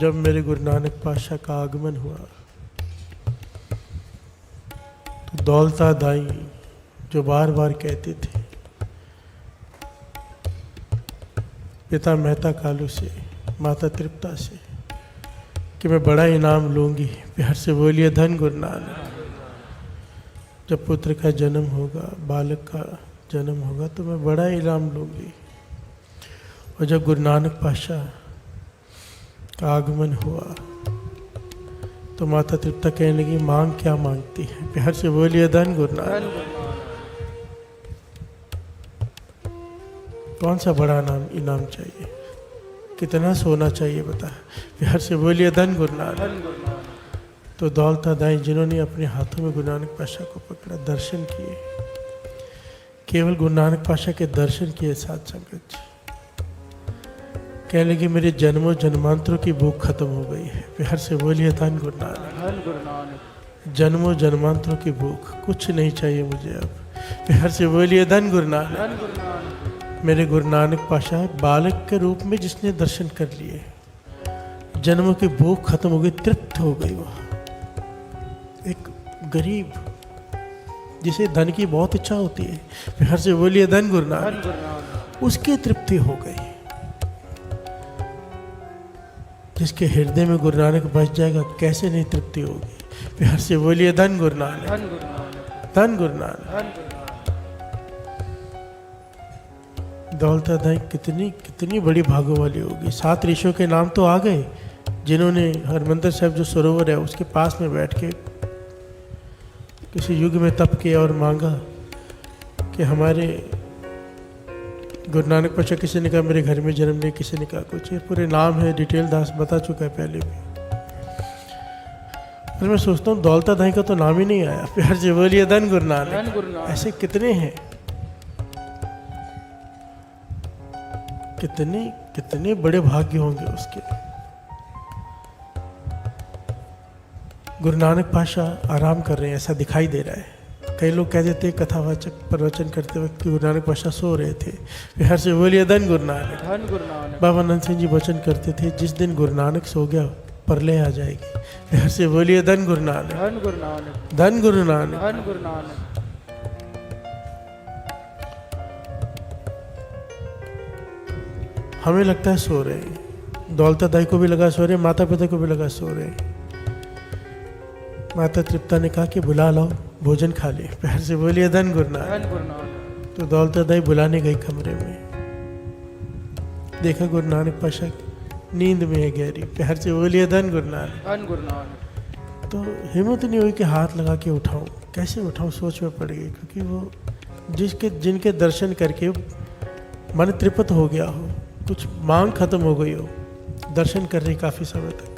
जब मेरे गुरु नानक पातशाह का आगमन हुआ तो दौलता दाई जो बार बार कहते थे पिता मेहता कालू से, माता तृप्ता से, कि मैं बड़ा इनाम लूँगी, प्यार से बोलिए धन गुरु नानक। जब पुत्र का जन्म होगा, बालक का जन्म होगा तो मैं बड़ा इनाम लूँगी। और जब गुरु नानक पातशाह का आगमन हुआ तो माता तृप्ता कहने लगी मांग क्या मांगती है, प्यार से बोलिए धन गुरु नानक। कौन सा बड़ा इनाम चाहिए, कितना सोना चाहिए बता, प्यार से बोलिए धन गुरु नानक। तो दौलता दाई जिन्होंने अपने हाथों में गुरु नानक पातशाह को पकड़ा, दर्शन किए, केवल गुरु नानक पातशाह के दर्शन किए साथ संगत जी, कहने लगी मेरे जन्मों जन्मांतरों की भूख खत्म हो गई है, प्यार से बोलिए धन गुरु नानक। जन्मों जन्मांतरों की भूख, कुछ नहीं चाहिए मुझे अब, प्यार से बोलिए धन गुरु नानक। मेरे गुरु नानक पातशाह बालक के रूप में जिसने दर्शन कर लिए, जन्मों की भूख खत्म हो गई, तृप्त हो गई। वह एक गरीब जिसे धन की बहुत इच्छा होती है, प्यार से बोलिए धन गुरु नानक, उसकी तृप्ति हो गई। जिसके हृदय में गुरु नानक बस जाएगा कैसे नहीं तृप्ति होगी, प्यार से बोलिए धन गुरु नानक, धन गुरु नानक। दौलता दाई कितनी बड़ी भागों वाली होगी। 7 ऋषियों के नाम तो आ गए जिन्होंने हरमंदिर साहब जो सरोवर है उसके पास में बैठ के किसी युग में तप किया और मांगा कि हमारे गुरु नानक पातशाह, किसी ने कहा मेरे घर में जन्म ले, किसी ने कहा कुछ, ये पूरे नाम है, डिटेल दास बता चुका है पहले भी। फिर मैं सोचता हूँ दौलता दाई का तो नाम ही नहीं आया, प्यार से बोलिए धन गुरु नानक। ऐसे कितने हैं, कितने बड़े भाग्य होंगे उसके। गुरु नानक पातशाह आराम कर रहे हैं ऐसा दिखाई दे रहा है। कई लोग कह देते हैं कथावाचक प्रवचन करते वक्त गुरु नानक पातशाह सो रहे थे, प्यार से बोलिए धन गुरु नानक। बाबा नंद सिंह जी वचन करते थे जिस दिन गुरु नानक सो गया प्रलय आ जाएगी, प्यार से बोलिए धन गुरु नानक, धन गुरु नानक। हमें लगता है सो रहे हैं, दौलता दाई को भी लगा सो रहे हैं, माता पिता को भी लगा सो रहे हैं। माता तृप्ता ने कहा कि बुला लाओ भोजन खा ले, प्यार से बोलिए धन गुरु नानक। तो दौलता दाई बुलाने गई कमरे में, देखा गुरु नानक पातशाह नींद में है गहरी, प्यार से बोलिए धन गुरु नानक। तो हिम्मत नहीं हुई कि हाथ लगा के उठाऊं, कैसे उठाऊं, सोच में पड़ गई, क्योंकि वो जिनके दर्शन करके मन तृप्त हो गया हो, कुछ मांग खत्म हो गई हो, दर्शन कर रही काफ़ी समय तक,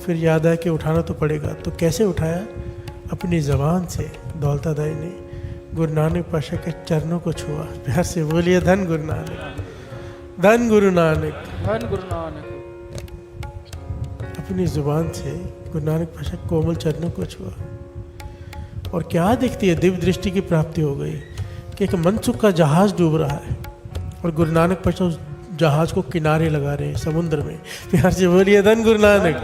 फिर याद आया कि उठाना तो पड़ेगा। तो कैसे उठाया, अपनी ज़बान से दौलता दाई ने गुरु नानक पातशाह के चरणों को छुआ, प्यार से बोलिए धन गुरु नानक, धन गुरु नानक, धन गुरु नानक। अपनी ज़ुबान से गुरु नानक पातशाह कोमल चरणों को छुआ और क्या दिखती है, दिव्य दृष्टि की प्राप्ति हो गई कि एक मनसुख का जहाज डूब रहा है और गुरु नानक पातशाह उस जहाज को किनारे लगा रहे हैं समुद्र में, प्यार से बोलिए धन गुरु नानक।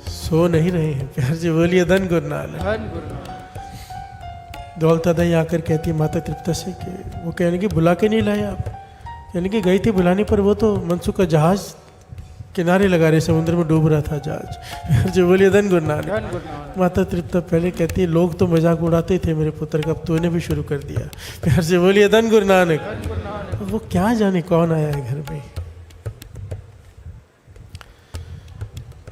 सो नहीं रहे हैं, प्यार से बोलिए धन गुरु नानक। दौलता दाई आकर कहती है माता तृप्ता से कि वो कहने की बुला के नहीं लाए आप, कहने की गई थी बुलाने पर वो तो मनसुख का जहाज किनारे लगा रहे, समुद्र में डूब रहा था जहाज, जो बोलिए धन गुरु नानक। माता तृप्ता पहले कहती है लोग तो मजाक उड़ाते थे मेरे पुत्र का, अब तूने भी शुरू कर दिया, प्यार से बोलिए धन गुरु नानक। वो क्या जाने कौन आया है घर में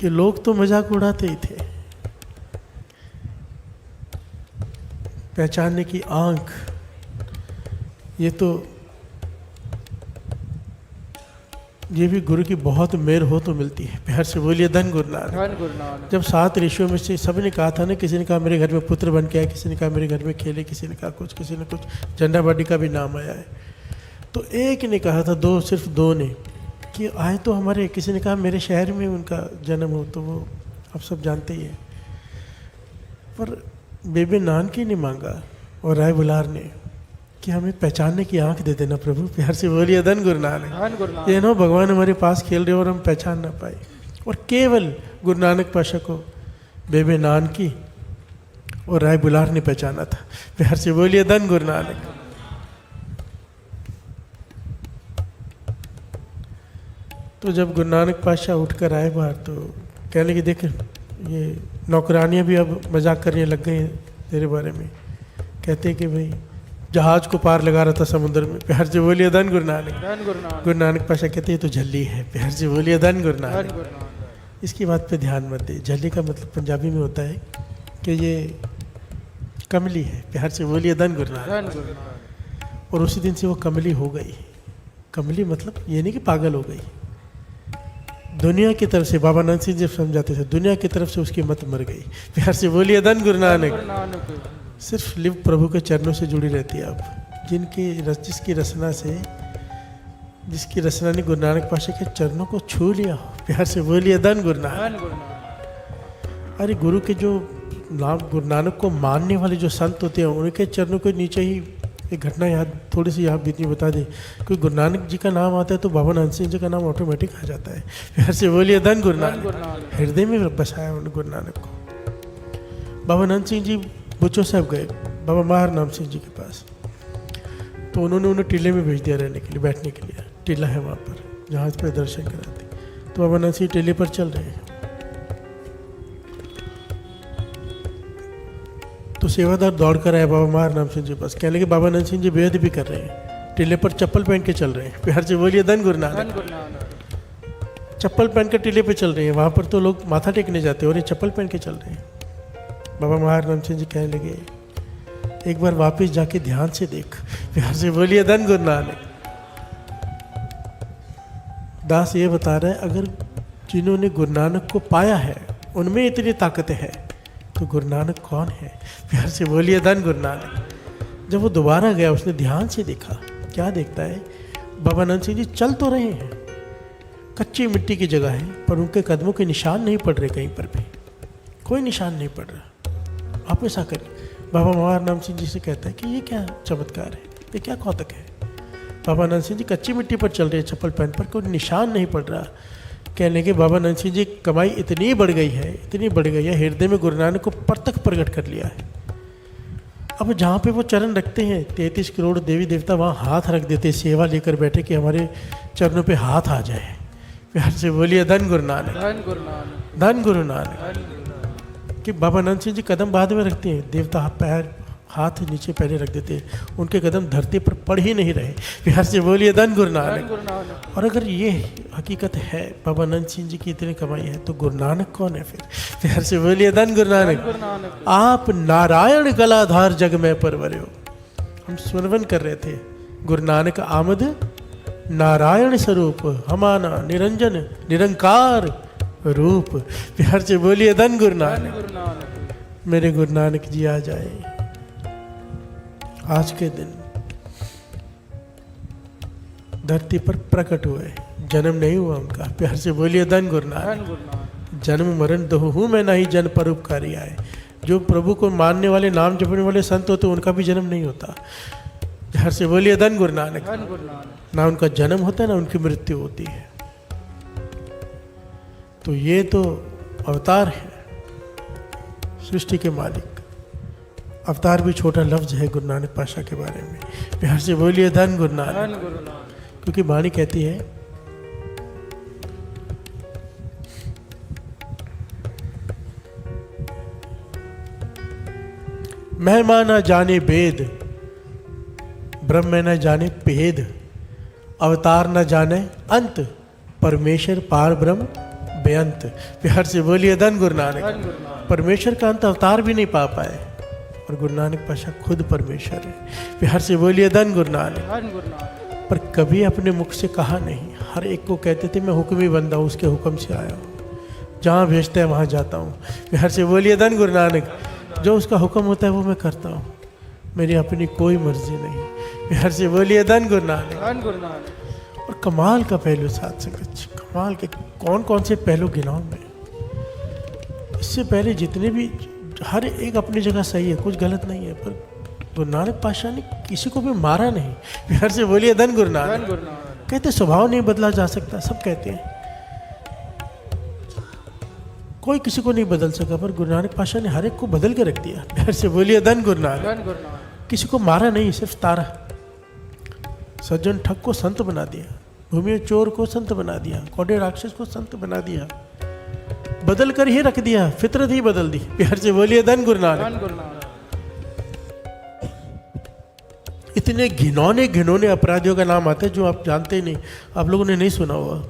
कि लोग तो मजाक उड़ाते ही थे। पहचानने की आंख, ये भी गुरु की बहुत मेहर हो तो मिलती है, प्यार से बोलिए धन गुरु नानक। जब 7 ऋषियों में से सब ने कहा था ना, किसी ने कहा मेरे घर में पुत्र बन के आए, किसी ने कहा मेरे घर में खेले, किसी ने कहा कुछ, किसी ने कुछ, झंडा बाडी का भी नाम आया है। तो एक ने कहा था, सिर्फ दो ने कि आए तो हमारे, किसी ने कहा मेरे शहर में उनका जन्म हो, तो वो आप सब जानते ही हैं। पर बेबे नानक ने मांगा, और राय बुलार ने कि हमें पहचानने की आंख दे देना प्रभु, प्यार से बोलिए धन गुरु नानक। ये नो भगवान हमारे पास खेल रहे और हम पहचान ना पाए। और केवल गुरु नानक पाशा को बेबे नान की और राय बुलार ने पहचाना था। प्यार से बोलिए धन गुरु नानक। तो जब गुरु नानक पातशाह उठकर आए बाहर तो कहने लगे देख ये नौकरानियाँ भी अब मजाक करने लग गई तेरे बारे में। कहते हैं कि भाई जहाज को पार लगा रहा था समुद्र में। प्यार से बोलिए धन गुरु नानक। गुरु नानक पातशाह कहते हैं तो झल्ली है। प्यार से बोलिए धन गुरु नानक। इसकी बात पे ध्यान मत दे। झल्ली का मतलब पंजाबी में होता है कि ये कमली है। प्यार से बोलिए धन गुरु नानक। और उसी दिन से वो कमली हो गई। कमली मतलब ये नहीं कि पागल हो गई। दुनिया की तरफ से बाबा नंद सिंह जी समझाते थे, दुनिया की तरफ से उसकी मत मर गई। प्यार से बोलिए धन गुरु नानक। सिर्फ लिव प्रभु के चरणों से जुड़ी रहती है अब। जिसकी रचना ने गुरु नानक पातशाह के चरणों को छू लिया हो। प्यार से बोलिए धन गुरु नानक। अरे गुरु के जो नाम गुरु नानक को मानने वाले जो संत होते हैं उनके चरणों के नीचे ही एक घटना याद थोड़ी सी यहाँ बीतनी बता दे। कोई गुरु नानक जी का नाम आता है तो बाबा नानक सिंह जी का नाम ऑटोमेटिक आ जाता है। प्यार से बोलिए धन गुरु नानक। हृदय में बसाया उन्होंने गुरु नानक को। बाबा नानक सिंह जी बुचो साहब गए बाबा महार नाम सिंह जी के पास। तो उन्होंने उन्हें टीले में भेज दिया रहने के लिए, बैठने के लिए। टीला है वहाँ पर जहाज पर दर्शन कराते। तो बाबा नानक सिंह टीले पर चल रहे हैं। तो सेवादार दौड़ कर आया बाबा महार नाम सिंह जी के पास। कहने लगे बाबा नानक सिंह जी बेहद भी कर रहे हैं, टीले पर चप्पल पहन के चल रहे हैं। प्यार से बोलिए धन गुरु नानक। चप्पल पहन कर टीले पे चल रहे हैं। वहाँ पर तो लोग माथा टेकने जाते हैं और ये चप्पल पहन के चल रहे हैं। बाबा महार नाम सिंह जी कहने लगे एक बार वापस जाके ध्यान से देख। प्यार से बोलिए धन गुरु नानक। दास ये बता रहा है अगर जिन्होंने गुरु नानक को पाया है उनमें इतनी ताकत है तो गुरु नानक कौन है। प्यार से बोलिए धन गुरु नानक। जब वो दोबारा गया उसने ध्यान से देखा। क्या देखता है, बाबा नानक सिंह जी चल तो रहे हैं, कच्ची मिट्टी की जगह है पर उनके कदमों के निशान नहीं पड़ रहे, कहीं पर भी कोई निशान नहीं पड़ रहा। वापस आकर बाबा महार नाम सिंह जी से कहता है कि ये क्या चमत्कार है, ये क्या कौतक है। बाबा नानक सिंह जी कच्ची मिट्टी पर चल रहे हैं, चप्पल पहन पर, कोई निशान नहीं पड़ रहा। कहने के बाबा नानक सिंह जी कमाई इतनी बढ़ गई है, हृदय में गुरु नानक को प्रत्यक्ष प्रकट कर लिया है। अब जहाँ पे वो चरण रखते हैं 33 करोड़ देवी देवता वहाँ हाथ रख देते, सेवा लेकर बैठे कि हमारे चरणों पे हाथ आ जाए। प्यार से बोलिए धन गुरु नानक। धन गुरु नानक। कि बाबा नानक सिंह जी कदम बाद में रखते हैं, देवता पैर हाथ नीचे पहले रख देते हैं, उनके कदम धरती पर पड़ ही नहीं रहे। प्यार से बोलिए धन गुरु नानक। और अगर ये हकीकत है बाबा नानक सिंह जी की इतनी कमाई है तो गुरु नानक कौन है फिर। प्यार से बोलिए धन गुरु नानक। आप नारायण गलाधार जग में परवरो। हम स्मरण कर रहे थे गुरु नानक आमद नारायण स्वरूप हमाना निरंजन निरंकार रूप। प्यार से बोलिए धन गुरु नानक। मेरे गुरु नानक जी आ जाए आज के दिन, धरती पर प्रकट हुए, जन्म नहीं हुआ उनका। प्यार से बोलिए धन गुरु नानक। जन्म मरण दोहु हूँ मैं नहीं, जन परोपकारी आए। जो प्रभु को मानने वाले नाम जपने वाले संत होते उनका भी जन्म नहीं होता। प्यार से बोलिए धन गुरु नानक। ना उनका जन्म होता है ना उनकी मृत्यु होती है। तो ये तो अवतार है सृष्टि के मालिक। अवतार भी छोटा लफ्ज है गुरु नानक पातशाह के बारे में। प्यार से बोलिए धन गुरु नानक। क्योंकि वाणी कहती है महिमा न जाने वेद, ब्रह्म न जाने भेद, अवतार न जाने अंत, परमेश्वर पार ब्रह्म बेअंत। प्यार से बोलिए धन गुरु नानक। परमेश्वर का अंत अवतार भी नहीं पा पाए और गुरु नानक पातशाह खुद परमेश्वर है। प्यार से बोलिए धन गुरु नानक। पर कभी अपने मुख से कहा नहीं, हर एक को कहते थे मैं हुक्मी बंदा हूँ, उसके हुक्म से आया हूँ, जहाँ भेजते हैं वहाँ जाता हूँ। प्यार से बोलिए धन गुरु नानक। जो उसका हुक्म होता है वो मैं करता हूँ, मेरी अपनी कोई मर्जी नहीं। प्यार से बोलिए धन गुरु नानक। और कमाल का पहलू साथ संगत, कमाल के कौन कौन से पहलू गिनाऊं मैं। इससे पहले जितने भी, हर एक अपनी जगह सही है, कुछ गलत नहीं है, पर गुरु नानक पातशाह ने किसी को भी मारा नहीं। प्यार से बोलिए धन गुरु नानक। कहते स्वभाव नहीं बदला जा सकता, सब कहते हैं, कोई किसी को नहीं बदल सका, पर गुरु नानक पातशाह ने हर एक को बदल के रख दिया। प्यार से बोलिए धन गुरु नानक। किसी को मारा नहीं, सिर्फ तारा। सज्जन ठग को संत बना दिया, भूमि चोर को संत बना दिया, कौड़े राक्षस को संत बना दिया, बदल कर ही रख दिया, फितरत ही बदल दी। प्यार से बोलिए धन गुरु नानक। इतने घिनौने घिनौने अपराधियों का नाम आता है जो आप जानते ही नहीं, आप लोगों ने नहीं सुना हुआ।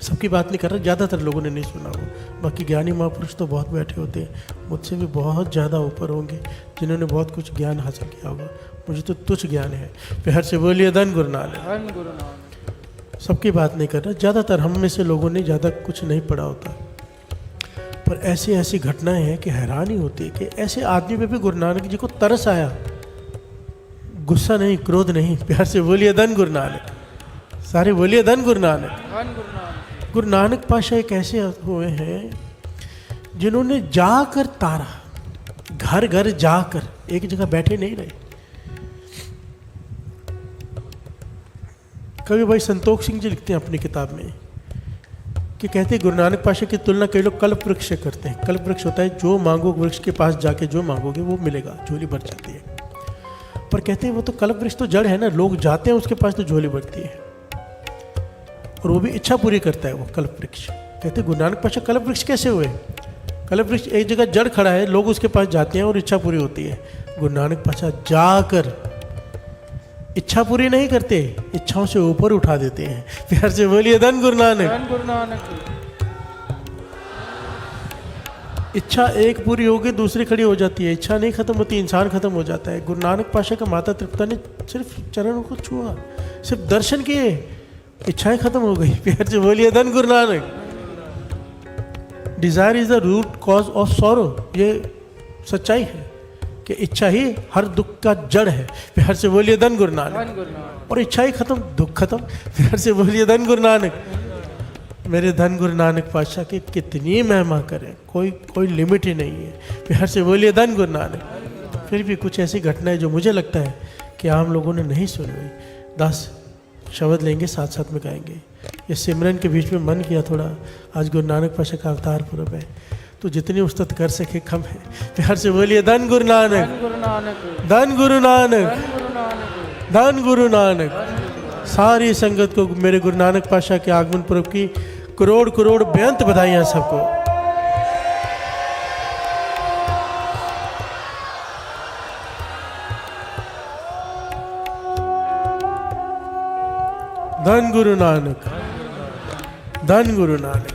सबकी बात नहीं कर रहा, ज़्यादातर लोगों ने नहीं सुना हुआ। बाकी ज्ञानी महापुरुष तो बहुत बैठे होते हैं, मुझसे भी बहुत ज़्यादा ऊपर होंगे जिन्होंने बहुत कुछ ज्ञान हासिल किया होगा। मुझे तो तुच्छ ज्ञान है। प्यार से बोलिए धन गुरु नानक। सबकी बात नहीं कर रहा, ज़्यादातर हम में से लोगों ने ज़्यादा कुछ नहीं पढ़ा होता, पर ऐसी ऐसी घटनाएं हैं कि हैरानी होती है कि ऐसे आदमी पे भी गुरु नानक जी को तरस आया। गुस्सा नहीं, क्रोध नहीं। प्यार से बोलिए धन गुरु नानक। सारे बोलिए धन गुरु नानक। गुरु नानक पातशाह एक ऐसे हुए हैं जिन्होंने जाकर तारा, घर घर जाकर, एक जगह बैठे नहीं रहे। कवि भाई संतोष सिंह जी लिखते हैं अपनी किताब में कि कहते हैं गुरु नानक पातशाह की तुलना कई लोग कल्प वृक्ष से करते हैं। कल्प वृक्ष होता है जो मांगो वृक्ष के पास जाके जो मांगोगे वो मिलेगा, झोली भर जाती है। पर कहते हैं वो तो कल्प वृक्ष तो जड़ है ना, लोग जाते हैं उसके पास तो झोली भरती है, और वो भी इच्छा पूरी करता है वो कल्प वृक्ष। कहते हैं गुरु नानक पातशाह कल्प वृक्ष कैसे हुए? कल्प वृक्ष एक जगह जड़ खड़ा है, लोग उसके पास जाते हैं और इच्छा पूरी होती है। गुरु नानक पातशाह जाकर इच्छा पूरी नहीं करते, इच्छाओं से ऊपर उठा देते हैं। प्यार से बोलिए धन गुरु नानक। इच्छा एक पूरी होगी दूसरी खड़ी हो जाती है, इच्छा नहीं खत्म होती, इंसान खत्म हो जाता है। गुरु नानक पातशाह का माता तृप्ता ने सिर्फ चरणों को छुआ, सिर्फ दर्शन किए, इच्छाएं खत्म हो गई। प्यार से बोलिए धन Guru Nanak. Desire is the root cause of sorrow, ये सच्चाई है कि इच्छा ही हर दुख का जड़ है। प्यार से बोलिए धन गुरु नानक। और इच्छा ही खत्म, दुख खत्म। प्यार से बोलिए धन गुरु नानक। मेरे धन गुरु नानक पातशाह की कितनी महिमा करें, कोई लिमिट ही नहीं है। प्यार से बोलिए धन गुरु नानक। फिर भी कुछ ऐसी घटनाएं जो मुझे लगता है कि आम लोगों ने नहीं सुनी हुई। 10 शब्द लेंगे, साथ साथ में गाएंगे। ये सिमरन के बीच में मन किया थोड़ा, आज गुरु नानक पातशाह का अवतार पूर्व है तो जितनी उस्तत कर सके कम है। प्यार से बोलिए धन गुरु नानक। धन गुरु नानक। धन गुरु नानक। सारी संगत को मेरे गुरु नानक पातशाह के आगमन पर्व की करोड़ करोड़ बेअंत बधाइयाँ सबको। धन गुरु नानक। धन गुरु नानक।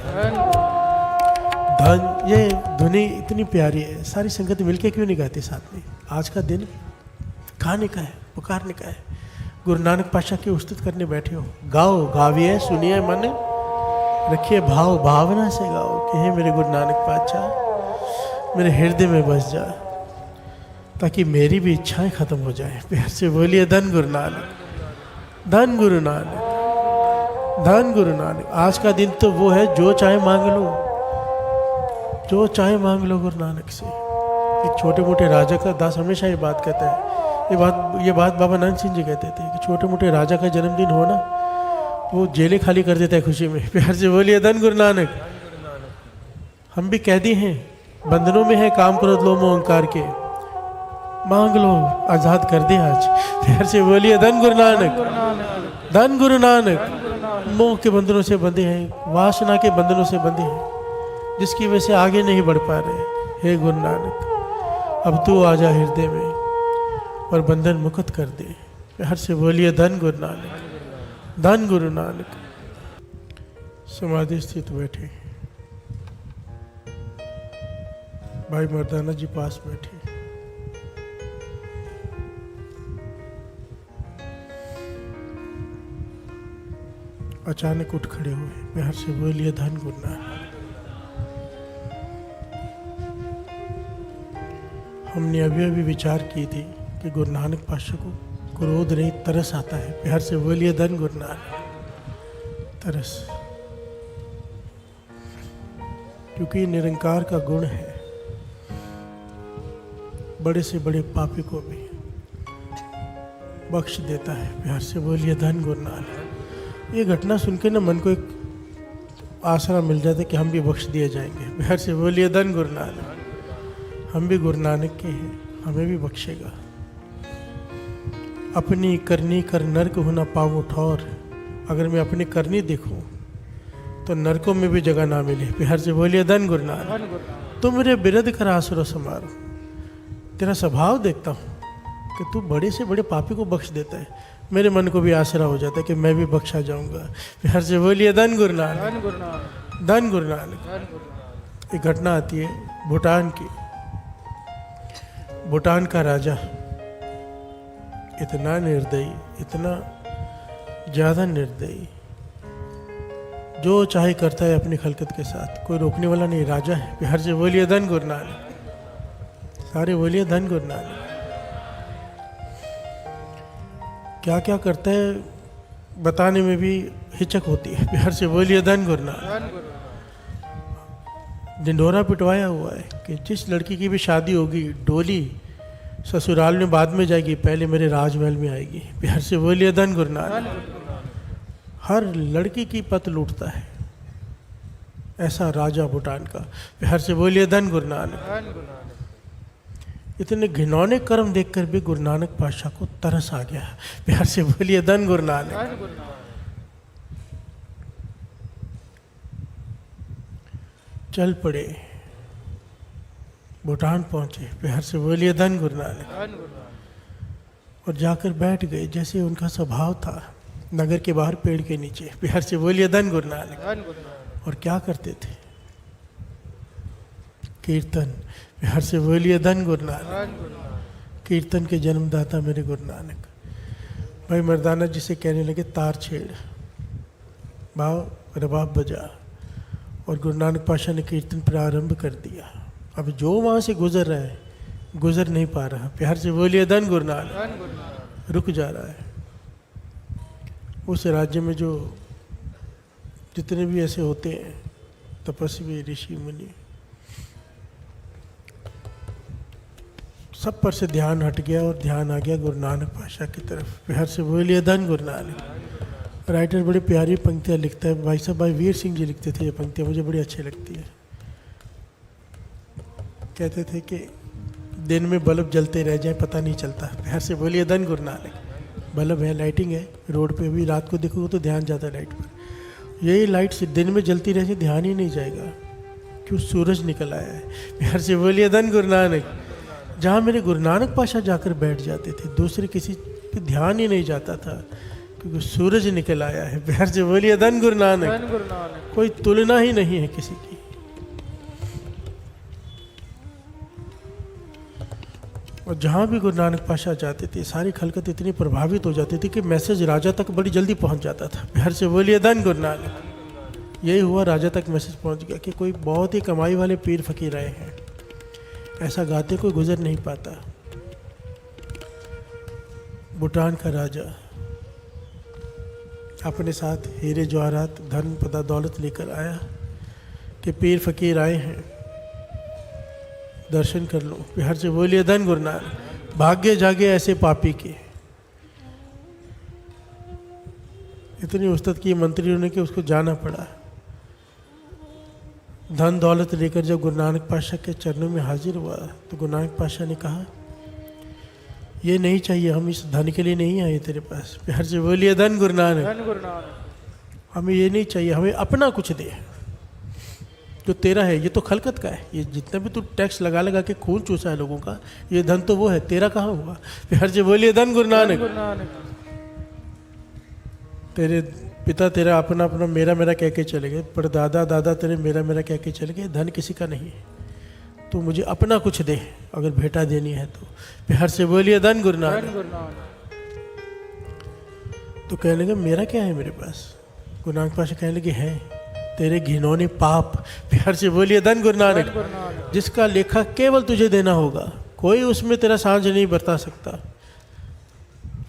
धन, ये धुनी इतनी प्यारी है, सारी संगत मिलके क्यों नहीं गाती साथ में? आज का दिन गाने का है, पुकारने का है। गुरु नानक पातशाह की उस्तत करने बैठे हो, गाओ, गाविए, सुनिए, मन रखिए भाव, भावना से गाओ कि हे मेरे गुरु नानक पातशाह मेरे हृदय में बस जा, ताकि मेरी भी इच्छाएं खत्म हो जाए। प्यार से बोलिए धन गुरु नानक। धन गुरु नानक। धन गुरु नानक। आज का दिन तो वो है जो चाहे मांग लो, जो चाहे मांग लो गुरु नानक से। एक छोटे मोटे राजा का दास हमेशा ये बात कहता है, ये बात बाबा नानक सिंह जी कहते थे कि छोटे मोटे राजा का जन्मदिन हो ना, वो जेलें खाली कर देता है खुशी में। प्यार से बोलिए धन गुरु नानक। हम भी कैदी हैं, बंधनों में है काम क्रोध लोभ मोह अहंकार के, मांग लो, आजाद कर दे आज। प्यार से बोलिए धन गुरु नानक। धन गुरु नानक। मोह के बंधनों से बंधे हैं, वासना के बंधनों से बंधे हैं, जिसकी वजह से आगे नहीं बढ़ पा रहे। हे गुरु नानक, अब तू आ जा हृदय में और बंधन मुक्त कर दे। प्यार से बोलिए धन गुरु नानक। धन गुरु नानक। समाधि स्थित बैठे, भाई मर्दाना जी पास बैठे। अचानक उठ खड़े हुए। प्यार से बोलिए धन गुरु नानक। हमने अभी अभी विचार की थी कि गुरु नानक पातशाह को क्रोध नहीं तरस आता है। प्यार से बोलिए धन गुरु नानक। तरस, क्योंकि निरंकार का गुण है, बड़े से बड़े पापी को भी बख्श देता है। प्यार से बोलिए धन गुरु नानक। ये घटना सुन के ना मन को एक आसरा मिल जाता है कि हम भी बख्श दिए जाएंगे। प्यार से बोलिए धन गुरु नानक। हम भी गुरु नानक के हैं, हमें भी बख्शेगा। अपनी करनी कर नरक होना पाऊँ ठौर। अगर मैं अपनी करनी देखूं तो नरकों में भी जगह ना मिले। प्यार से बोलिए धन गुरु नानक। तो मेरे बिरद कर आसुर समारो। तेरा स्वभाव देखता हूँ कि तू बड़े से बड़े पापी को बख्श देता है। मेरे मन को भी आसरा हो जाता है कि मैं भी बख्शा जाऊंगा। प्यार से बोलिए धन गुरु नानक। धन गुरु नानक। एक घटना आती है भूटान की। भूटान का राजा इतना निर्दयी, इतना ज़्यादा निर्दयी, जो चाहे करता है अपनी खलकत के साथ, कोई रोकने वाला नहीं। राजा है। प्यार से बोलिए धन गुरु नानक। सारे बोलिए धन गुरु नानक। क्या क्या करता है बताने में भी हिचक होती है। प्यार से बोलिए धन गुरु नानक। ढिंढोरा पिटवाया हुआ है कि जिस लड़की की भी शादी होगी, डोली ससुराल में बाद में जाएगी, पहले मेरे राजमहल में आएगी। प्यार से बोलिए धन गुरु नानक। हर लड़की की पत लूटता है, ऐसा राजा भूटान का। प्यार से बोलिए धन गुरु नानक। इतने घिनौने कर्म देखकर भी गुरु नानक पातशाह को तरस आ गया। प्यार से बोलिए धन गुरु नानक। चल पड़े, भूटान पहुंचे। प्यार से बोलिए धन गुरु नानक। और जाकर बैठ गए जैसे उनका स्वभाव था, नगर के बाहर पेड़ के नीचे। प्यार से बोलिए धन गुरु नानक। और क्या करते थे? कीर्तन। प्यार से बोलिए धन गुरु नानक। कीर्तन के जन्मदाता मेरे गुरु नानक। भाई मर्दाना जिसे कहने लगे तार छेड़, भाव रबाब बजा, और गुरु नानक पातशाह ने कीर्तन प्रारंभ कर दिया। अब जो वहाँ से गुजर रहा है, गुजर नहीं पा रहा। प्यार से बोलिए धन गुरु नानक। रुक जा रहा है। उस राज्य में जो जितने भी ऐसे होते हैं तपस्वी, ऋषि, मुनि, सब पर से ध्यान हट गया और ध्यान आ गया गुरु नानक पातशाह की तरफ। प्यार से बोलिए धन गुरु नानक। राइटर बड़ी प्यारी पंक्तियाँ लिखता है। भाई साहब, भाई वीर सिंह जी लिखते थे ये पंक्तियाँ, मुझे बड़ी अच्छी लगती है। कहते थे कि दिन में बल्ब जलते रह जाए पता नहीं चलता। प्यार से बोलिए धन गुरु नानक। बल्ब है, लाइटिंग है रोड पे भी, रात को देखोगे तो ध्यान जाता है लाइट पर। यही लाइट से दिन में जलती रहे ध्यान ही नहीं जाएगा, क्यों? सूरज निकल आया है। प्यार से बोलिए धन गुरु नानक। जहाँ मेरे गुरु नानक पातशाह जाकर बैठ जाते थे, दूसरे किसी पे ध्यान ही नहीं जाता था, क्योंकि सूरज निकल आया है। प्यार से बोलिए धन गुरु नानक। कोई तुलना ही नहीं है किसी की। और जहाँ भी गुरु नानक पातशाह जाते थे, सारी खलकत इतनी प्रभावित हो जाती थी कि मैसेज राजा तक बड़ी जल्दी पहुँच जाता था। प्यार से बोलिए धन गुरु नानक। यही हुआ, राजा तक मैसेज पहुँच गया कि कोई बहुत ही कमाई वाले पीर फकीर आए हैं। ऐसा गाते कोई गुजर नहीं पाता। भूटान का राजा अपने साथ हीरे जवाहरात, धन, पदा, दौलत लेकर आया कि पीर फकीर आए हैं, दर्शन कर लो। प्यार से बोलिए धन गुरु नानक। भाग्य जागे ऐसे पापी के। इतनी उस्ताद की मंत्रियों ने कि उसको जाना पड़ा। धन दौलत लेकर जब गुरु नानक पातशाह के चरणों में हाजिर हुआ तो गुरु नानक पातशाह ने कहा, ये नहीं चाहिए, हम इस धन के लिए नहीं आए तेरे पास। प्यार से बोलिए धन गुरु नानक। हमें ये नहीं चाहिए, हमें अपना कुछ दे जो तेरा है। ये तो खलकत का है, ये जितना भी तू टैक्स लगा लगा के खून चूसा है लोगों का, ये धन तो वो है, तेरा कहाँ हुआ? प्यार से बोलिए धन गुरु नानक। तेरे पिता तेरा अपना अपना मेरा मेरा कह के चले गए, पर दादा दादा तेरे मेरा मेरा कह के चले गए। धन किसी का नहीं है, तो मुझे अपना कुछ दे अगर भेंटा देनी है तो। प्यार से बोलिए धन गुरु नानक। तो कहने लगे मेरा क्या है मेरे पास? गुरु नानक पातशाह कहने लगे है तेरे घिनौने पाप। प्यार से बोलिए धन गुरु नानक। जिसका लेखा केवल तुझे देना होगा, कोई उसमें तेरा सांझ नहीं बरता सकता,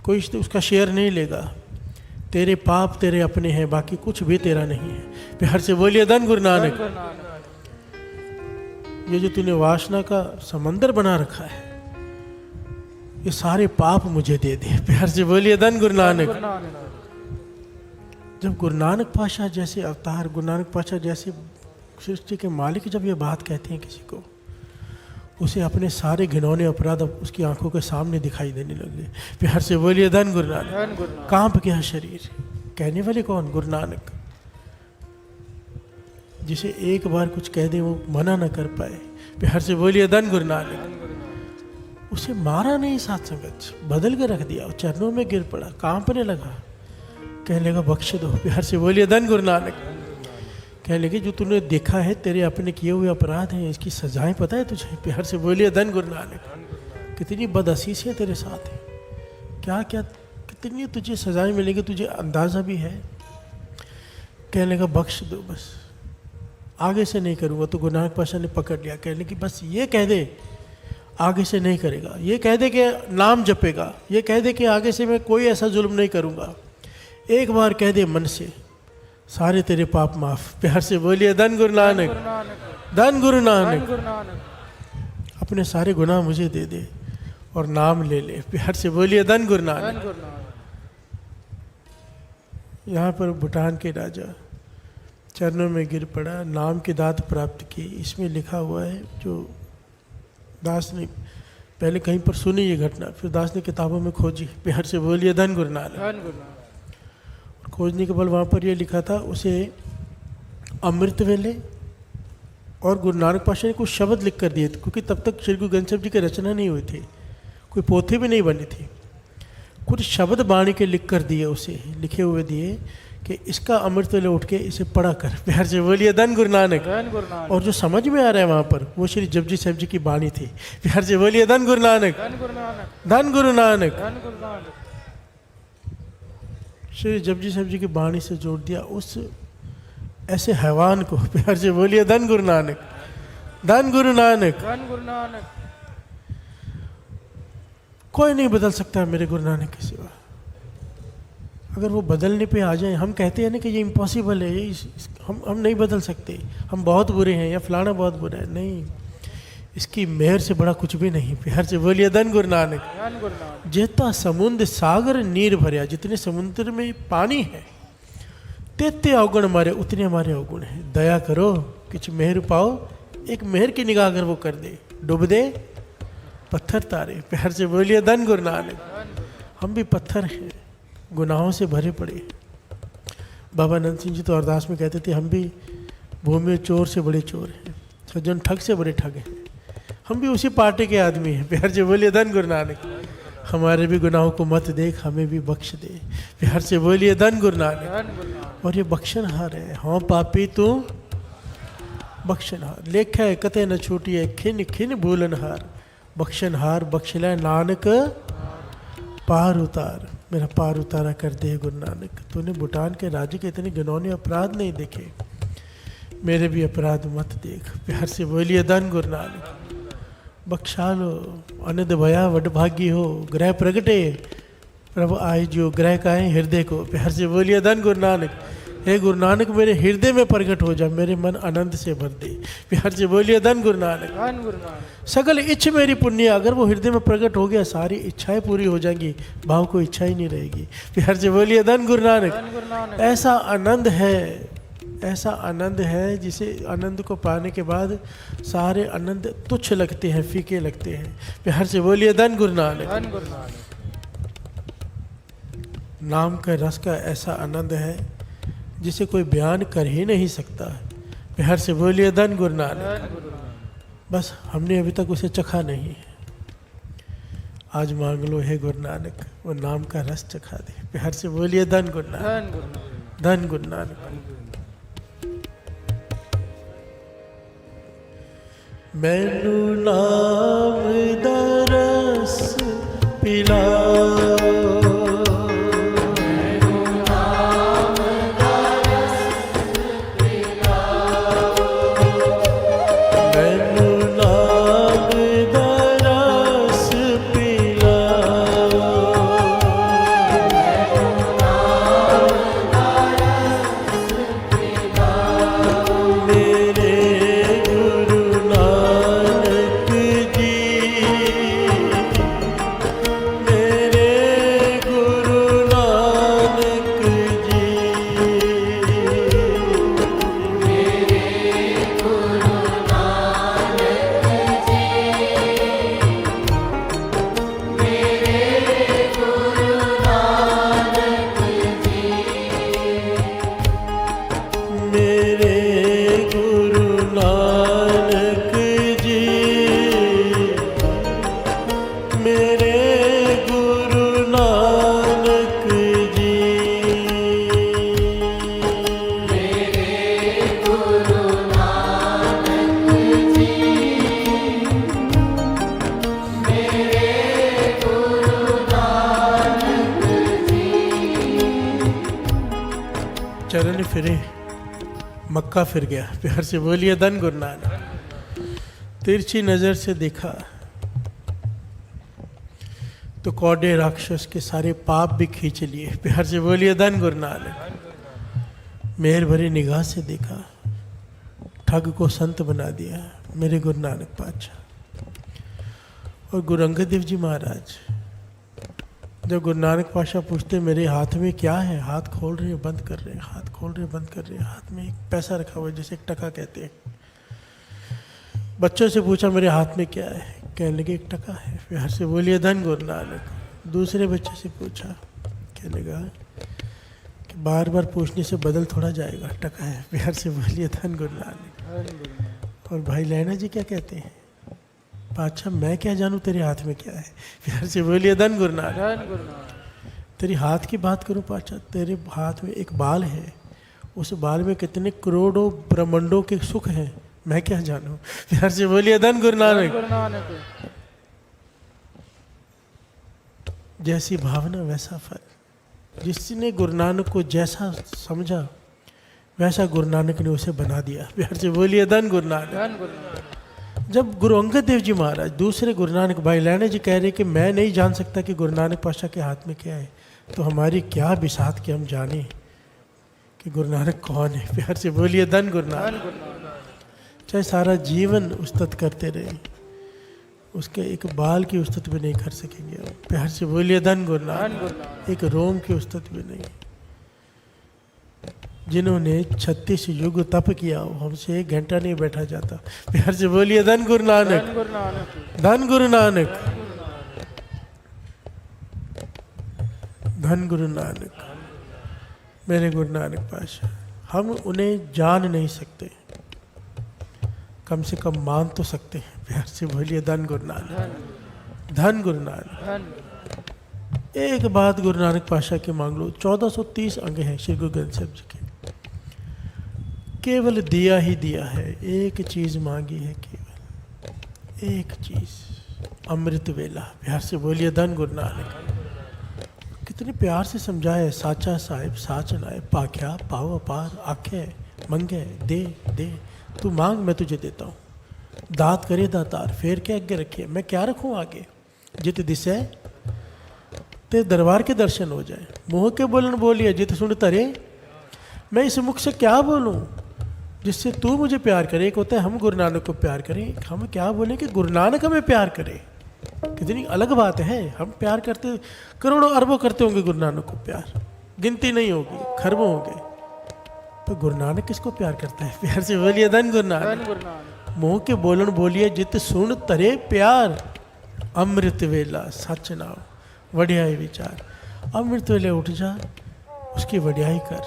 कोई उसका शेयर नहीं लेगा। तेरे पाप तेरे अपने हैं, बाकी कुछ भी तेरा नहीं है। प्यार से बोलिए धन गुरु नानक। ये जो तूने वासना का समंदर बना रखा है, ये सारे पाप मुझे दे दे। प्यार से बोलिए धन गुरु नानक। जब गुरु नानक पातशाह जैसे अवतार, गुरु नानक पातशाह जैसे सृष्टि के मालिक जब ये बात कहते हैं किसी को, उसे अपने सारे घिनौने अपराध उसकी आंखों के सामने दिखाई देने लगे। प्यार से बोलिए धन गुरु नानक। कांप गया शरीर। कहने वाले कौन? गुरु नानक। जिसे एक बार कुछ कह दे वो मना न कर पाए। प्यार से बोलिए धन गुरु नानक। उसे मारा नहीं साथ संगत, बदल के रख दिया, चरणों में गिर पड़ा, कांपने लगा, कहने लगा बख्श दो। प्यार से बोलिए धन गुरु नानक। कहने लगे जो तूने देखा है तेरे अपने किए हुए अपराध हैं, इसकी सजाएं पता है तुझे? प्यार से बोलिए धन गुरु नानक। कितनी बदअसीसियाँ तेरे साथ हैं, क्या क्या कितनी तुझे सजाएं मिलेंगी, तुझे अंदाज़ा भी है। कहने लगा बख्श दो, बस आगे से नहीं करूँगा। तो गुरु नानक पातशाह ने पकड़ लिया। कहने की बस ये कह दे आगे से नहीं करेगा, ये कह दे कि नाम जपेगा, ये कह दे कि आगे से मैं कोई ऐसा जुल्म नहीं करूँगा। एक बार कह दे मन से, सारे तेरे पाप माफ। प्यार से बोलिए धन गुरु नानक। धन गुरु नानक। अपने सारे गुनाह मुझे दे दे और नाम ले ले। प्यार से बोलिए धन गुरु नानक। यहाँ पर भूटान के राजा चरणों में गिर पड़ा, नाम की दात प्राप्त की। इसमें लिखा हुआ है, जो दास ने पहले कहीं पर सुनी ये घटना, फिर दास ने किताबों में खोजी। प्यार से बोलिए धन गुरु नानक। खोजने के बल वहाँ पर ये लिखा था, उसे अमृत वेले और गुरु नानक पातशाह ने कुछ शब्द लिख कर दिए थे, क्योंकि तब तक श्री गुरु ग्रंथ साहिब जी की रचना नहीं हुई थी, कोई पोथी भी नहीं बनी थी। कुछ शब्द बाणी के लिख कर दिए, उसे लिखे हुए दिए कि इसका अमृत वेले उठ के इसे पढ़ा कर। प्यार से बोलिए धन गुरु नानक। और जो समझ में आ रहा है वहाँ पर, वो श्री जपजी साहिब जी की बाणी थी। प्यार से बोलिए धन गुरु नानक। धन गुरु नानक। श्री जपजी साहिब जी की बाणी से जोड़ दिया उस ऐसे हैवान को। प्यार से बोलिए धन गुरु नानक। धन गुरु नानक। कोई नहीं बदल सकता मेरे गुरु नानक के सिवा। अगर वो बदलने पे आ जाए, हम कहते हैं ना कि ये इम्पॉसिबल है, ये हम नहीं बदल सकते, हम बहुत बुरे हैं या फलाना बहुत बुरा है, नहीं, इसकी मेहर से बड़ा कुछ भी नहीं। प्यार से बोलिए धन गुरु नानक। जेता समुद्र सागर नीर भरिया, जितने समुद्र में पानी है तेते अवगुण मारे, उतने हमारे अवगुण हैं। दया करो, कुछ मेहर पाओ, एक मेहर की निगाह अगर वो कर दे, डूब दे पत्थर तारे। प्यार से बोलिए धन गुरु नानक। हम भी पत्थर हैं, गुनाहों से भरे पड़े। बाबा नंद सिंह जी तो अरदास में कहते थे, हम भी भूमि में चोर से बड़े चोर हैं, सज्जन ठग से बड़े ठग हैं, हम भी उसी पार्टी के आदमी हैं। प्यार से बोलिए धन गुरु नानक। हमारे भी गुनाहों को मत देख, हमें भी बख्श दे। प्यार से बोलिए धन गुरु नानक। और ये बख्शनहार है, हाँ पापी तू बख्शनहार। लेखा है कते न छूटी है, खिन खिन भूलनहार। बख्शनहार बख्शला नानक पार उतार। मेरा पार उतारा कर दे गुरु नानक। तूने भूटान के राज्य के इतने घिनौने अपराध नहीं देखे, मेरे भी अपराध मत देख। प्यार से बोलिए धन गुरु नानक। बख्शा लो, अनंद भया वड भागी हो, ग्रह प्रगटे प्रभु आए जो, ग्रह का है हृदय को। प्यार से बोलिए धन गुरु नानक। हे गुरु नानक मेरे हृदय में प्रकट हो जा, मेरे मन आनंद से भर दे। प्यार से बोलिए धन गुरु नानक। सकल इच्छ मेरी पुण्य, अगर वो हृदय में प्रकट हो गया सारी इच्छाएं पूरी हो जाएंगी, भाव को इच्छा ही नहीं रहेगी। प्यार से बोलिए धन गुरु नानक। ऐसा आनंद है, ऐसा आनंद है जिसे आनंद को पाने के बाद सारे आनंद तुच्छ लगते हैं, फीके लगते हैं। प्यार से बोलिए धन गुरु नानक। नाम का रस का ऐसा आनंद है जिसे कोई बयान कर ही नहीं सकता। प्यार से बोलिए धन गुरु नानक। बस हमने अभी तक उसे चखा नहीं है, आज मांग लो हे गुरु नानक, वो नाम का रस चखा दे। प्यार से बोलिए धन गुरु नानक। धन गुरु नानक। मैनू नाम दा रस पिलाओ, चरण फिरे मक्का फिर गया। प्यार से बोलिए धन गुरु नानक। तिरछी नजर से देखा तो कौड़े राक्षस के सारे पाप भी खींच लिए। प्यार से बोलिए धन गुरु नानक। मेहर भरी निगाह से देखा, ठग को संत बना दिया मेरे गुरु नानक पातशाह। और गुरु अंगद देव जी महाराज जब गुरु नानक पातशाह पूछते मेरे हाथ में क्या है, हाथ खोल रहे बंद कर रहे, हाथ खोल रहे बंद कर रहे, हाथ में एक पैसा रखा हुआ है जैसे एक टका कहते हैं। बच्चों से पूछा मेरे हाथ में क्या है, कहने लगे एक टका है। प्यार से बोलिए धन गुरु नानक। दूसरे बच्चे से पूछा, कहने लगा कि बार बार पूछने से बदल थोड़ा जाएगा, टका है। प्यार से बोलिए धन गुरु नानक। और भाई लैना जी क्या कहते हैं, पातशाह मैं क्या जानूं तेरे हाथ में क्या है। प्यार से बोलिए धन गुरु नानक। तेरी हाथ की बात करो पातशाह, तेरे हाथ में एक बाल है, उस बाल में कितने करोड़ों ब्रह्मांडों के सुख हैं, मैं क्या जानूं। प्यार से बोलिए धन गुरु नानक। जैसी भावना वैसा फल। जिसने गुरु नानक को जैसा समझा वैसा गुरु नानक ने उसे बना दिया। प्यार से बोलिए धन गुरु नानक। जब गुरु अंगद देव जी महाराज दूसरे गुरु नानक भाई लैना जी कह रहे कि मैं नहीं जान सकता कि गुरु नानक पातशाह के हाथ में क्या है, तो हमारी क्या बिसात कि हम जाने कि गुरु नानक कौन है। प्यार से बोलिए धन गुरु नानक। चाहे सारा जीवन उस्तत करते रहे, उसके एक बाल की उस्तत भी नहीं कर सकेंगे। प्यार से बोलिए धन गुरु नानक। एक रोम की उस्तत भी नहीं। जिन्होंने 36 युग तप किया हमसे 1 घंटा नहीं बैठा जाता। प्यार से बोलिए धन गुरु नानक। धन गुरु नानक। धन गुरु नानक। मेरे गुरु नानक पातशाह। हम उन्हें जान नहीं सकते, कम से कम मान तो सकते हैं। प्यार से बोलिए धन गुरु नानक। धन गुरु नानक। एक बात गुरु नानक पातशाह की मांग लो। 1430 अंग हैं श्री गुरु ग्रंथ साहिब जी के, केवल दिया ही दिया है। एक चीज मांगी है, केवल एक चीज, अमृत वेला। प्यार से बोलिए धन गुरु नानक। कितने प्यार से समझाए, साचा साहिब साच नाए, पाख्या पाओ अपार, आखे मंगे दे दे, तू मांग मैं तुझे देता हूँ। दात करे दातार, फेर के आगे रखिए, मैं क्या रखूँ आगे। जित दिसे ते दरबार के दर्शन हो जाए, मुँह के बोलन बोलिए जित सुन तरे। मैं इस मुख से क्या बोलूँ जिससे तू मुझे प्यार करे। एक होता है हम गुरु नानक को प्यार करें, हम क्या बोलें कि गुरु नानक हमें प्यार करे। कितनी अलग बात है। हम प्यार करते, करोड़ों अरबों करते होंगे गुरु नानक को प्यार, गिनती नहीं होगी, खरबों होंगे, तो गुरु नानक किसको प्यार करता है। प्यार से बोलिए धन गुरु नानक। मुँह के बोलन बोलिए जित सुन तरे प्यार, अमृत वेला सच नाम वड्याई विचार। अमृत वेले उठ जा, उसकी वड्याई कर,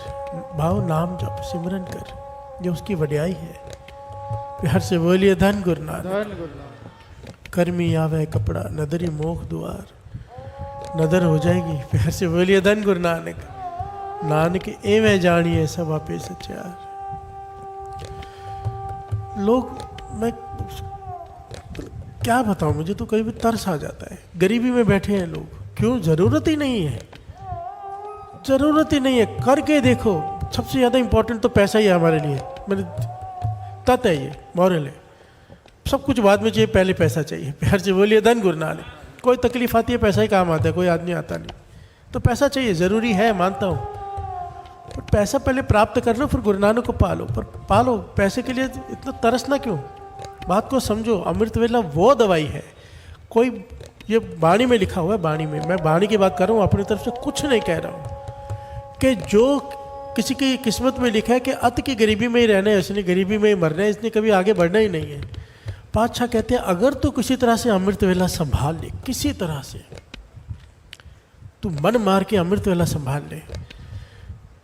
भाव नाम जप सिमरन कर, जो उसकी वड्याई है। प्यार से बोलिए धन गुरु नानक। कर्मी आवे कपड़ा नदरी मोख द्वार, नदर हो जाएगी। प्यार से बोलिए धन गुरु नानक। नानक एवं जानिए सब आपे सच्चार। लोग, मैं क्या बताऊं, मुझे तो कभी भी तरस आ जाता है। गरीबी में बैठे हैं लोग, क्यों? जरूरत ही नहीं है, जरूरत ही नहीं है। करके देखो, सबसे ज़्यादा इंपॉर्टेंट तो पैसा ही है हमारे लिए। मैंने तत है, ये मॉरल है। सब कुछ बाद में चाहिए, पहले पैसा चाहिए। प्यार से बोलिए धन गुरु नानक। कोई तकलीफ आती है पैसा ही काम आता है, कोई आदमी आता नहीं। तो पैसा चाहिए, ज़रूरी है, मानता हूँ, पर पैसा पहले प्राप्त कर लो, फिर गुरु नानक को पालो। पर पालो, पैसे के लिए इतना तरसना क्यों? बात को समझो। अमृत वेला वो दवाई है। कोई, ये वाणी में लिखा हुआ है, वाणी में, मैं वाणी की बात कर रहा हूँ, अपनी तरफ से कुछ नहीं कह रहा हूँ, कि जो किसी की किस्मत में लिखा है कि अत की गरीबी में ही रहना है, इसने गरीबी में ही मरना है, इसने कभी आगे बढ़ना ही नहीं है। पातशाह कहते हैं अगर तू किसी तरह से अमृत वेला संभाल ले, किसी तरह से तू मन मार के अमृत वेला संभाल ले,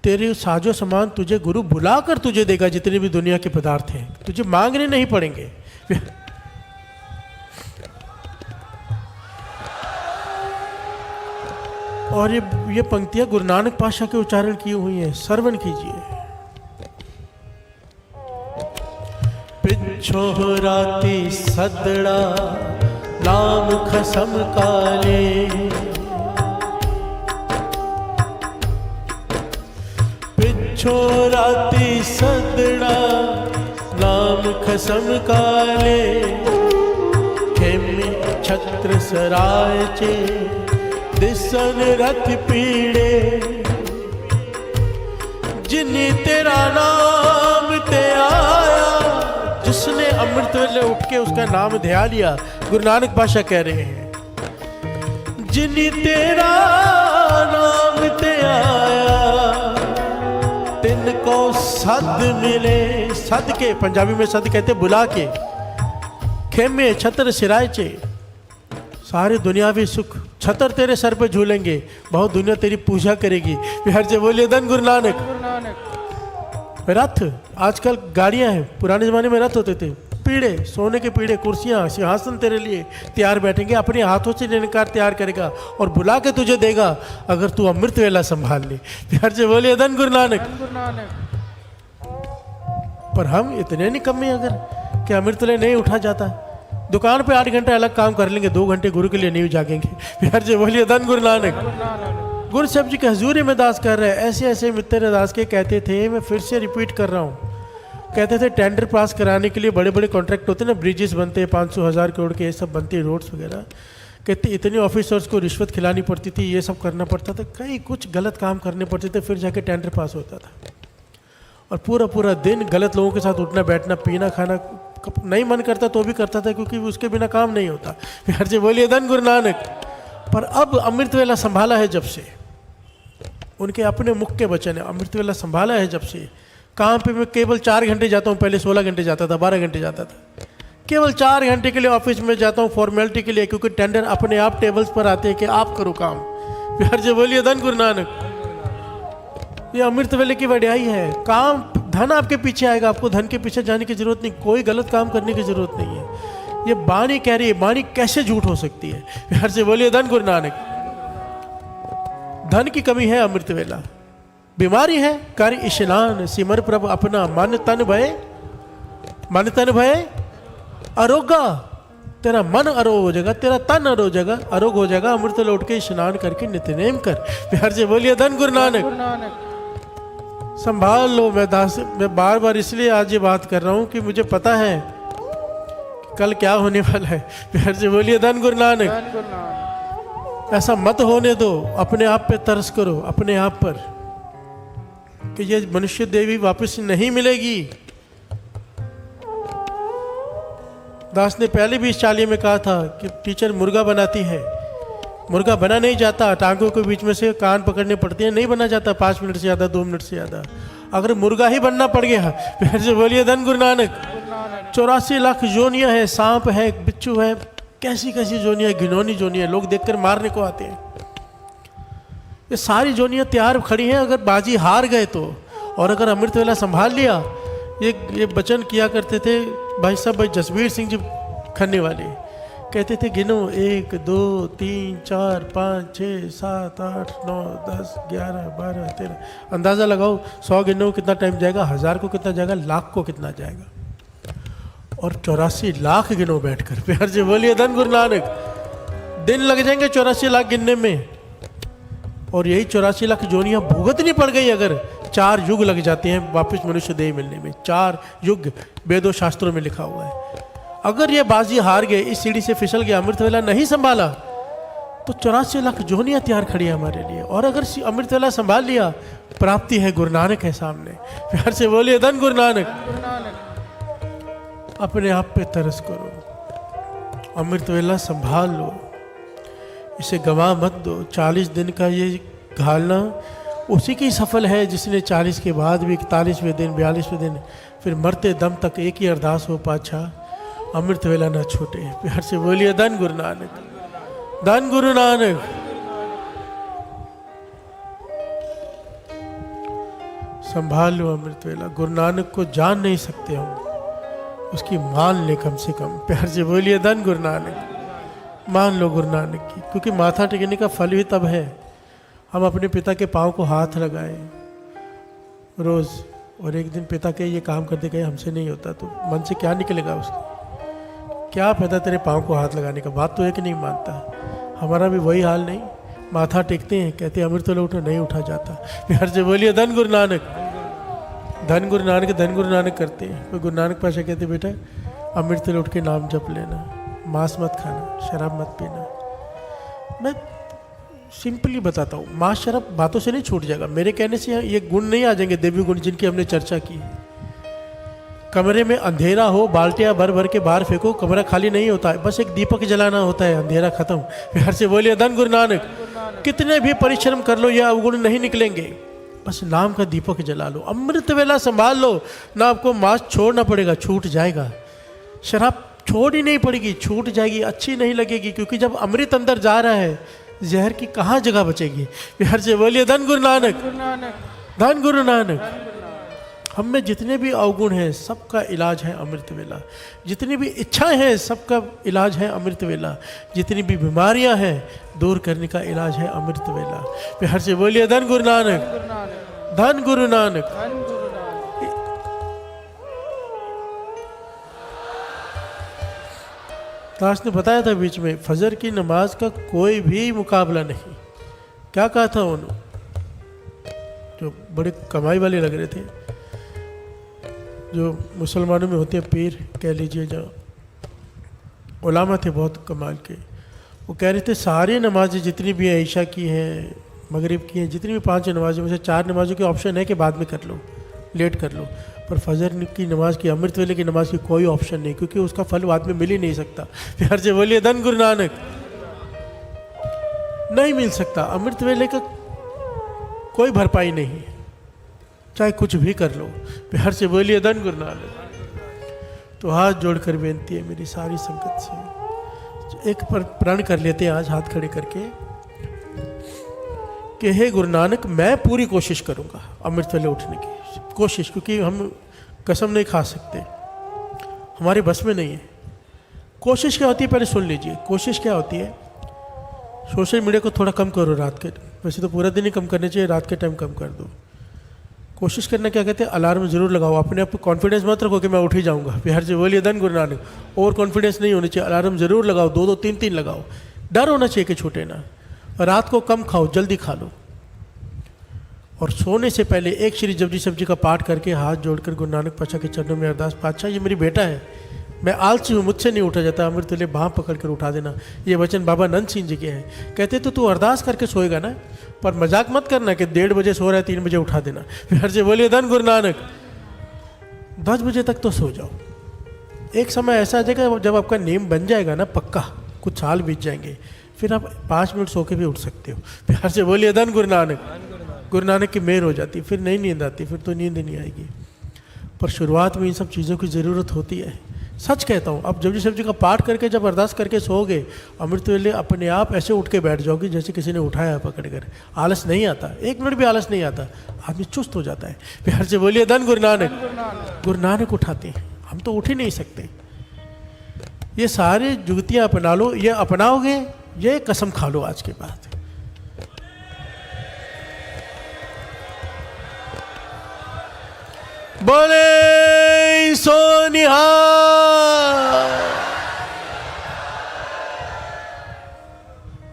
तेरे साजो सामान तुझे गुरु बुलाकर तुझे देगा। जितने भी दुनिया के पदार्थ हैं तुझे मांगने नहीं पड़ेंगे। और ये पंक्तियां गुरु नानक पातशाह के उच्चारण की हुई हैं, श्रवण कीजिए। पिछो राती सदड़ा नाम खसम काले, पुछो राती सदड़ा नाम खसम काले खेमे छत्र सराय चे दिसन रथ पीड़े जिन्नी तेरा नाम ते आया। जिसने अमृत वेले उठ के उसका नाम ध्यान लिया, गुरु नानक पातशाह कह रहे हैं जिन्नी तेरा नाम ते आया तिनको सद मिले। सद के पंजाबी में सद कहते बुला के, खेमे छत्र सिराय चे सारे दुनियावी सुख छतर तेरे सर पे झूलेंगे, बहुत दुनिया तेरी पूजा करेगी। बिहार से बोलिए धन गुरु नानक। रथ आजकल गाड़ियां हैं, पुराने जमाने में रथ होते थे, पीढ़े सोने के पीढ़े, कुर्सियां, सिंहासन तेरे लिए तैयार बैठेंगे, अपने हाथों से निरंकार तैयार करेगा और बुला के तुझे देगा अगर तू अमृत वेला संभाल ले। बिहार से बोलिए धन गुरु नानक। पर हम इतने निकम्मे अगर कि अमृत वेला नहीं उठा जाता, दुकान पे 8 घंटे अलग काम कर लेंगे, 2 घंटे गुरु के लिए नहीं जागेंगे। बिहार से बोलिए धन गुरु नानक। गुरु साहब जी के हजूरी में दास कर रहे हैं, ऐसे ऐसे मित्र दास के कहते थे, मैं फिर से रिपीट कर रहा हूँ, कहते थे टेंडर पास कराने के लिए बड़े बड़े कॉन्ट्रैक्ट होते हैं ना, ब्रिजेस बनते हैं 500,000 करोड़ के, ये सब बनते हैं, रोड्स वगैरह, कहते इतने ऑफिसर्स को रिश्वत खिलानी पड़ती थी, ये सब करना पड़ता था, कहीं कुछ गलत काम करने पड़ते थे, फिर जाके टेंडर पास होता था। और पूरा पूरा दिन गलत लोगों के साथ उठना बैठना, पीना खाना, नहीं मन करता तो भी करता था, क्योंकि उसके बिना काम नहीं होता। बिहार से बोलिए धन गुरु नानक। पर अब अमृत वेला संभाला है जब से, उनके अपने मुख के वचन है, अमृत वेला संभाला है जब से, काम पे मैं केवल 4 घंटे जाता हूँ, पहले 16 घंटे जाता था, 12 घंटे जाता था, केवल 4 घंटे के लिए ऑफिस में जाता हूँ फॉर्मेलिटी के लिए, क्योंकि टेंडर अपने आप टेबल्स पर आते हैं कि आप करो काम। बिहार से बोलिए धन गुरु नानक। ये अमृत वेले की वड्याई है, काम धन आपके पीछे आएगा, आपको धन के पीछे जाने की जरूरत नहीं, कोई गलत काम करने की जरूरत नहीं है। ये बानी कह रही है, बानी कैसे झूठ हो सकती है। बिहार से बोलिए धन गुरु नानक। धन की कमी है अमृत वेला, बीमारी है कार्य स्नान, सिमर प्रभु अपना मन तन भय अरोगा। तेरा मन अरोग हो जाएगा, तेरा तन अरोग हो जाएगा, अमृत लौट के स्नान करके नित्यनेम कर। बिहार से बोलिए धन गुरु नानक। संभाल लो। मैं बार बार इसलिए आज ये बात कर रहा हूं कि मुझे पता है कल क्या होने वाला है। बिहार से बोलिए धन गुरु नानक। ऐसा मत होने दो, अपने आप पे तरस करो, अपने आप पर, कि ये मनुष्य देवी वापस नहीं मिलेगी। दास ने पहले भी इस चाली में कहा था कि टीचर मुर्गा बनाती है, मुर्गा बना नहीं जाता, टांगों के बीच में से कान पकड़ने पड़ते हैं, नहीं बना जाता 5 मिनट से ज़्यादा, 2 मिनट से ज़्यादा। अगर मुर्गा ही बनना पड़ गया, फिर से बोलिए धन गुरु नानक। 84 लाख जोनियाँ हैं, सांप है, बिच्छू है, कैसी कैसी जोनियाँ, घिनौनी जोनियाँ, लोग देखकर मारने को आते हैं। ये सारी जोनियाँ तैयार खड़ी हैं, अगर बाजी हार गए तो। और अगर अमृत वेला संभाल लिया, ये वचन किया करते थे भाई साहब, भाई जसवीर सिंह जी खन्ने वाले, कहते थे गिनो 1 2 3 4 5 6 7 8 9 10 11 12 13, अंदाज़ा लगाओ 100 गिनो कितना टाइम जाएगा, 1000 को कितना जाएगा, लाख को कितना जाएगा। और 84 लाख गिनो बैठकर। प्यार से बोलिए धन गुरु नानक। दिन लग जाएंगे 84 लाख गिनने में, और यही 84 लाख जोनियाँ भुगतनी पड़ गई अगर 4 युग लग जाते हैं वापस मनुष्य देह मिलने में। 4 युग वेदों शास्त्रों में लिखा हुआ है। अगर ये बाजी हार गए, इस सीढ़ी से फिसल गया, अमृत वेला नहीं संभाला, तो 84 लाख जोनियाँ तैयार खड़ी है हमारे लिए। और अगर अमृत वेला संभाल लिया, प्राप्ति है, गुरु नानक है सामने। प्यार से बोलिए धन गुरु नानक। अपने आप पे तरस करो, अमृत वेला संभाल लो, इसे गंवा मत दो। 40 दिन का ये घालना उसी की सफल है जिसने 40 के बाद भी 41वें दिन 42वें दिन फिर मरते दम तक एक ही अरदास हो, पाछा अमृत वेला न छूटे। प्यार से बोलिए धन गुरु नानक। धन गुरु नानक। संभाल लो अमृत वेला। गुरु नानक को जान नहीं सकते हम, उसकी मान ले कम से कम। प्यार से बोलिए धन गुरु नानक। मान लो गुरु नानक की, क्योंकि माथा टेकने का फल भी तब है हम अपने पिता के पाँव को हाथ लगाएं रोज, और एक दिन पिता के ये काम करते गए हमसे नहीं होता तो मन से क्या निकलेगा उसका, क्या फायदा तेरे पाँव को हाथ लगाने का। बात तो एक नहीं मानता। हमारा भी वही हाल नहीं, माथा टेकते हैं, कहते हैं अमृत वेला उठा, नहीं उठा जाता। प्यार से बोलिए धन गुरु नानक। धन गुरु नानक करते हैं। तो गुरु नानक पाशा कहते बेटा अमृत वेले उठ के नाम जप लेना, मांस मत खाना, शराब मत पीना। मैं सिंपली बताता हूँ, मांस शराब बातों से नहीं छूट जाएगा, मेरे कहने से ये गुण नहीं आ जाएंगे, देवी गुण जिनकी हमने चर्चा की। कमरे में अंधेरा हो, बाल्टियाँ भर भर के बाहर फेंको, कमरा खाली नहीं होता है, बस एक दीपक जलाना होता है, अंधेरा खत्म। प्यार से बोलिए धन गुरु नानक। कितने भी परिश्रम कर लो, यह अवगुण नहीं निकलेंगे, बस नाम का दीपक जला लो, अमृत वेला संभाल लो ना, आपको मांस छोड़ना पड़ेगा, छूट जाएगा। शराब छोड़ ही नहीं पड़ेगी, छूट जाएगी, अच्छी नहीं लगेगी, क्योंकि जब अमृत अंदर जा रहा है, जहर की कहाँ जगह बचेगी। प्यार से बोलिए धन गुरु नानक, धन गुरु नानक। हम में जितने भी अवगुण हैं सबका इलाज है अमृत वेला, जितनी भी इच्छाएं हैं सबका इलाज है अमृत वेला, जितनी भी बीमारियां हैं दूर करने का इलाज है अमृत वेला। प्यार से बोलिए धन गुरु नानक, धन गुरु नानक। दास ने बताया था बीच में, फजर की नमाज का कोई भी मुकाबला नहीं। क्या कहा था उन्होंने, जो बड़े कमाई वाले लग रहे थे, जो मुसलमानों में होते हैं पीर कह लीजिए, जो उलामा थे बहुत कमाल के, वो कह रहे थे सारी नमाजें जितनी भी हैं, ईशा की हैं, मगरिब की हैं, जितनी भी 5 नमाजें में से 4 नमाजों के ऑप्शन है कि बाद में कर लो, लेट कर लो, पर फजर की नमाज की, अमृत वेले की नमाज की कोई ऑप्शन नहीं, क्योंकि उसका फल बाद में मिल ही नहीं सकता। प्यार से बोलिए धन गुरु नानक, नहीं मिल सकता। अमृत वेले का कोई भरपाई नहीं है, चाहे कुछ भी कर लो। प्यार से बोलिए धन गुरु नानक। तो हाथ जोड़कर बेनती है मेरी सारी संगत से, एक पर प्रण कर लेते हैं आज हाथ खड़े करके कि हे गुरु नानक, मैं पूरी कोशिश करूंगा अमृत वेले उठने की कोशिश, क्योंकि हम कसम नहीं खा सकते, हमारे बस में नहीं है। कोशिश क्या होती है पहले सुन लीजिए। कोशिश क्या होती है, सोशल मीडिया को थोड़ा कम करो रात के, वैसे तो पूरा दिन ही कम करने चाहिए, रात के टाइम कम कर दो। कोशिश करना क्या कहते हैं, अलार्म जरूर लगाओ, अपने आप को कॉन्फिडेंस मत रखो कि मैं उठ ही जाऊंगा। प्यार से बोलिए धन गुरु नानक। ओवर कॉन्फिडेंस नहीं होनी चाहिए, अलार्म जरूर लगाओ, 2-2 3-3 लगाओ, डर होना चाहिए कि छूटे ना। रात को कम खाओ, जल्दी खा लो, और सोने से पहले एक श्री जपजी साहब जी का पाठ करके हाथ जोड़कर गुरु नानक पातशाह के चरणों में अरदास, पातशाह ये मेरी बेटा है, मैं आलसी हूँ, मुझसे नहीं उठा जाता, अमृत वेले बाँह पकड़ कर उठा देना। ये वचन बाबा नंद सिंह जी के हैं। कहते तो तू अरदास करके सोएगा ना, पर मजाक मत करना कि 1:30 बजे सो रहा है 3 बजे उठा देना। प्यार से बोलिए धन गुरु नानक। 10 बजे तक तो सो जाओ, एक समय ऐसा आ जाएगा जब आपका नेम बन जाएगा ना पक्का, कुछ साल बीत जाएंगे, फिर आप 5 मिनट सो के भी उठ सकते हो। प्यार से बोलिए धन गुरु नानक। गुरु नानक की मेहर हो जाती, फिर नहीं नींद आती, फिर तो नींद नहीं आएगी, पर शुरुआत में इन सब चीज़ों की ज़रूरत होती है। सच कहता हूँ, अब जपजी साहब जी का पाठ करके जब अरदास करके सोओगे, अमृत वेले अपने आप ऐसे उठ के बैठ जाओगे जैसे किसी ने उठाया पकड़ कर। आलस नहीं आता, 1 मिनट भी आलस नहीं आता, आदमी चुस्त हो जाता है। प्यार से बोलिए धन गुरु नानक। गुरु नानक उठाते हैं, हम तो उठ ही नहीं सकते। ये सारे जुगतियाँ अपना लो, ये अपनाओगे ये कसम खा लो आज के बाद। बोले सोनिहार।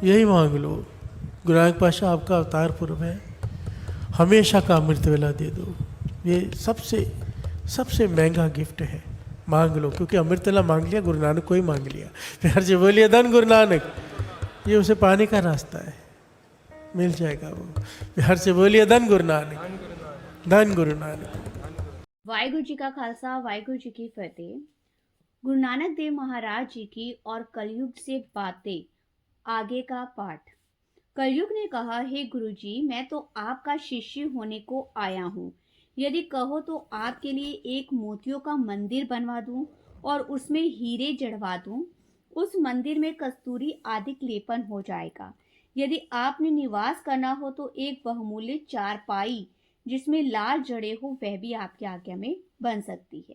यही मांग लो, गुरु नानक पातशाह आपका अवतार पूर्व है, हमेशा का अमृत वेला दे दो। ये सबसे महंगा गिफ्ट है, मांग लो, क्योंकि अमृत वेला मांग लिया, गुरु नानक को ही मांग लिया। प्यार से बोलिए धन गुरु नानक। ये उसे पाने का रास्ता है, मिल जाएगा वो। प्यार से बोलिए धन गुरु नानक, धन गुरु नानक। वाहिगुरु जी का खालसा, वाहिगुरु जी की फतेह। गुरु नानक देव महाराज जी की और कलयुग से बातें, आगे का पाठ। कलयुग ने कहा, हे गुरु जी, मैं तो आपका शिष्य होने को आया हूँ। यदि कहो तो आपके लिए एक मोतियों का मंदिर बनवा दूं और उसमें हीरे जड़वा दूं। उस मंदिर में कस्तूरी आदि लेपन हो जाएगा। यदि आपने निवास करना हो तो एक बहुमूल्य चारपाई जिसमें लाल जड़े हो, वह भी आपकी आज्ञा में बन सकती है।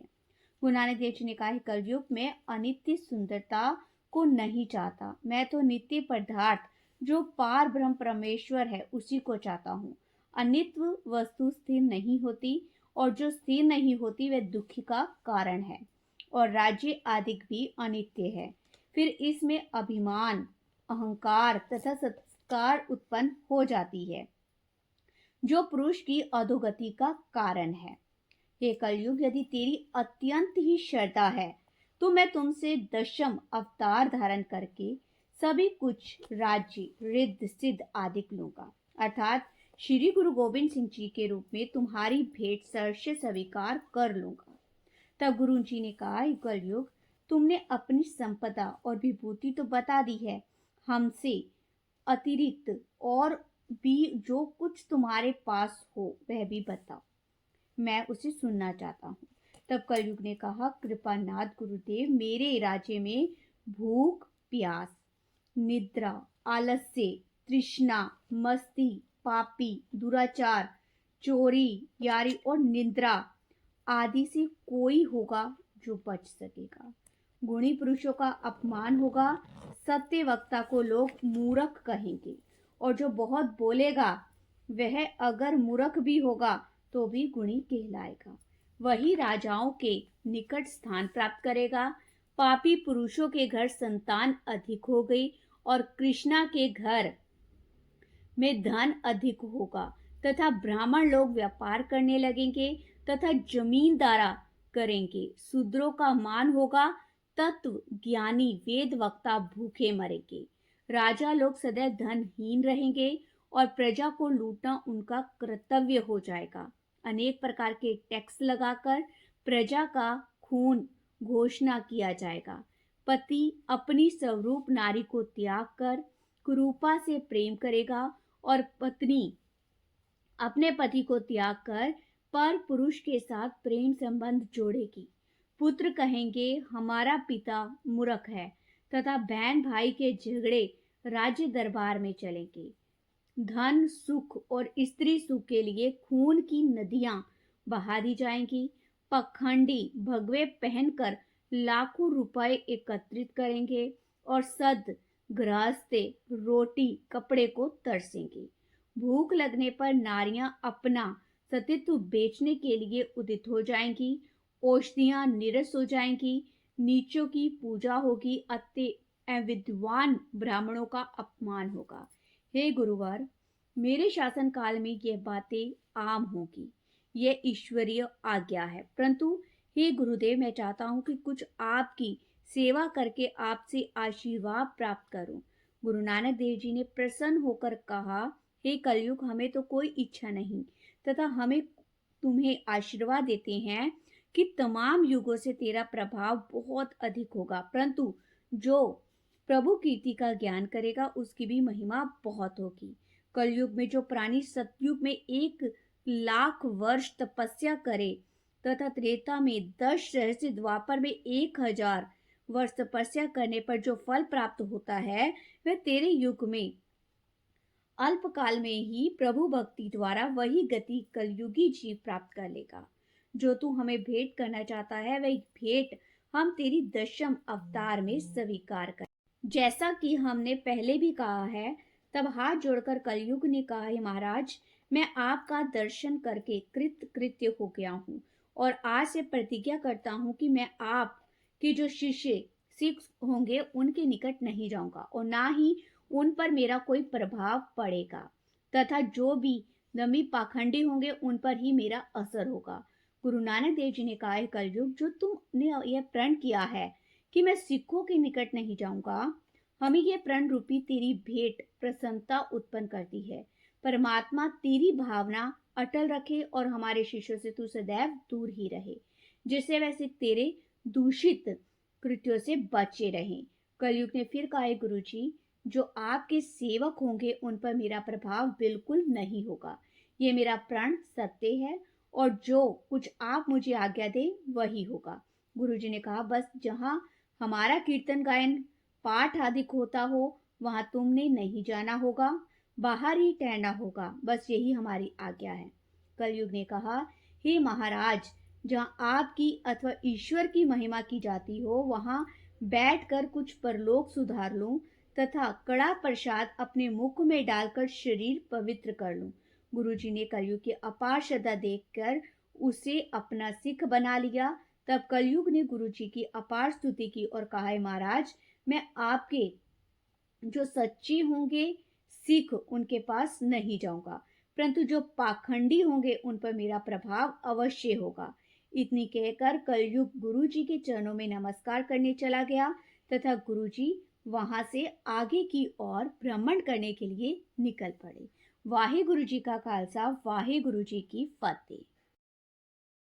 गुरु नानक देव जी ने कहा, कलयुग में अनित्य सुंदरता को नहीं चाहता, मैं तो नित्य पदार्थ जो पार ब्रह्म परमेश्वर है उसी को चाहता हूँ। अनित्य वस्तु स्थिर नहीं होती, और जो स्थिर नहीं होती वह दुख का कारण है, और राज्य आदि भी अनित्य है। फिर इसमें अभिमान, अहंकार तथा सत्कार उत्पन्न हो जाती है, जो पुरुष की अधोगति का कारण है। हे कलयुग, यदि तेरी अत्यंत ही श्रद्धा है तो मैं तुमसे दशम अवतार धारण करके सभी कुछ राज्य रिद्ध सिद्ध आदि लूंगा, अर्थात श्री गुरु गोविंद सिंह जी के रूप में तुम्हारी भेंट सरसे स्वीकार कर लूंगा। तब गुरु जी ने कहा, "हे कलयुग, तुमने अपनी संपदा और विभूति तो बता दी है, हमसे अतिरिक्त और भी जो कुछ तुम्हारे पास हो वह भी बताओ, मैं उसे सुनना चाहता हूँ।" तब कलयुग ने कहा, "कृपानाथ गुरुदेव, मेरे राज्य में भूख प्यास, निद्रा, आलस्य, तृष्णा, मस्ती, पापी, दुराचार, चोरी, यारी और निंद्रा आदि से कोई होगा जो बच सकेगा। गुणी पुरुषों का अपमान होगा, सत्य वक्ता को लोग मूर्ख कहेंगे, और जो बहुत बोलेगा वह अगर मूर्ख भी होगा तो भी गुणी कहलाएगा। वही राजाओं के निकट स्थान प्राप्त करेगा। पापी पुरुषों के घर संतान अधिक हो गई और कृष्णा के घर में धन अधिक होगा, तथा ब्राह्मण लोग व्यापार करने लगेंगे तथा जमींदारा करेंगे। शूद्रों का मान होगा, तत्व ज्ञानी वेद वक्ता भूखे मरेंगे। राजा लोग सदैव धनहीन रहेंगे और प्रजा को लूटना उनका कर्तव्य हो जाएगा। अनेक प्रकार के टैक्स लगाकर प्रजा का खून घोषणा किया जाएगा। पति अपनी स्वरूप नारी को त्याग कर कुरूपा से प्रेम करेगा और पत्नी अपने पति को त्याग कर पर पुरुष के साथ प्रेम संबंध जोड़ेगी। पुत्र कहेंगे हमारा पिता मूर्ख है, तथा बहन भाई के झगड़े राज्य दरबार में चलेंगे। धन सुख और स्त्री सुख के लिए खून की नदियां बहा दी जाएंगी। पखंडी भगवे पहनकर लाखों रुपए एकत्रित करेंगे और सद गृहस्थे रोटी कपड़े को तरसेंगे। भूख लगने पर नारियां अपना सतीत्व बेचने के लिए उदित हो जाएंगी। औषधियां निरस हो जाएंगी। नीचों की पूजा होगी। अति विद्वान ब्राह्मणों का अपमान होगा। हे गुरुवर, मेरे शासन काल में यह बातें आम होगी। यह ईश्वरीय आज्ञा है, परंतु हे गुरुदेव, मैं चाहता हूं कि कुछ आपकी सेवा करके आपसे आशीर्वाद प्राप्त करूं। गुरु नानक देव जी ने प्रसन्न होकर कहा, हे कलयुग, हमें तो कोई इच्छा नहीं, तथा हमें तुम्हें आशीर्वाद देते हैं कि तमाम युगों से तेरा प्रभाव बहुत अधिक होगा, परंतु जो प्रभु कीर्ति का ज्ञान करेगा उसकी भी महिमा बहुत होगी। कलयुग में जो प्राणी सतयुग में 1,00,000 वर्ष तपस्या करे तथा त्रेता में 10 सहस्त्र, द्वापर में 1,000 वर्ष तपस्या करने पर जो फल प्राप्त होता है वह तेरे युग में अल्पकाल में ही प्रभु भक्ति द्वारा वही गति कलयुगी जीव प्राप्त कर लेगा। जो तू हमें भेंट करना चाहता है वही भेंट हम तेरी दशम अवतार में स्वीकार कर। जैसा कि हमने पहले भी कहा है, तब हाथ जोड़कर कलयुग ने कहा, हे महाराज, मैं आपका दर्शन करके कृतकृत्य हो गया हूँ और आज से प्रतिज्ञा करता हूँ कि मैं आपके जो शिष्य सिख होंगे उनके निकट नहीं जाऊंगा और ना ही उन पर मेरा कोई प्रभाव पड़ेगा, तथा जो भी नमी पाखंडी होंगे उन पर ही मेरा असर होगा। गुरु नानक देव जी ने कहा, है कलयुग, जो तुमने यह प्रण किया है कि मैं सिखों के निकट नहीं जाऊंगा, हमें यह प्रण रूपी तेरी भेंट प्रसन्नता उत्पन्न करती है। परमात्मा तेरी भावना अटल रखे और हमारे शिष्यों से तू सदैव दूर ही रहे, जिससे वैसे तेरे दूषित कृत्यों से बचे रहें। कलयुग ने फिर कहा, गुरु जी, जो आपके सेवक होंगे उन पर मेरा प्रभाव बिल्कुल नहीं होगा। ये मेरा प्रण सत्य है और जो कुछ आप मुझे आज्ञा दे वही होगा। गुरु जी ने कहा, बस जहाँ हमारा कीर्तन गायन पाठ आदि होता हो वहां तुमने नहीं जाना होगा, बाहर ही ठहरना होगा, बस यही हमारी आज्ञा है। कलयुग ने कहा, हे महाराज, जहाँ आपकी अथवा ईश्वर की महिमा की जाती हो वहां बैठकर कुछ परलोक सुधार लूं तथा कड़ा प्रसाद अपने मुख में डालकर शरीर पवित्र कर लूं। गुरुजी ने कलयुग की अपार श्रद्धा देखकर उसे अपना सिख बना लिया। तब कलयुग ने गुरुजी की अपार स्तुति की और कहा, महाराज, मैं आपके जो सच्चे होंगे सिख उनके पास नहीं जाऊंगा, परंतु जो पाखंडी होंगे उन पर मेरा प्रभाव अवश्य होगा। इतनी कहकर कलयुग गुरु जी के चरणों में नमस्कार करने चला गया तथा गुरु जी वहां से आगे की ओर भ्रमण करने के लिए निकल पड़े। वाहे गुरु जी का खालसा, वाहे गुरु जी की फतेह।